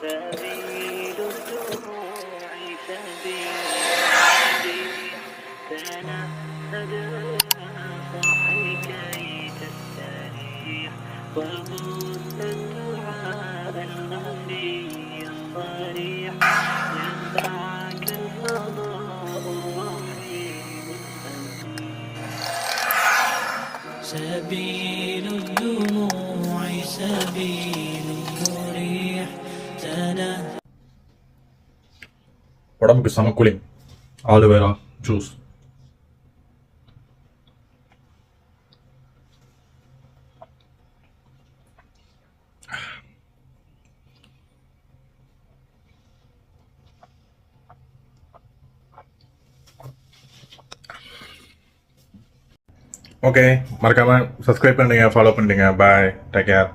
سبيل الدموع سبيل تنهدها صاحي كي تستريح وبث الدعاء الخفي الصريح ينفعك الفضاء الرحيم سبيل الدموع سبيل مريح உடம்புக்கு செம cooling aloe vera juice. Okay, மறக்காம சப்ஸ்கிரைப் பண்ணுங்க, ஃபாலோ பண்ணுங்க. பாய், டேக் கேர்.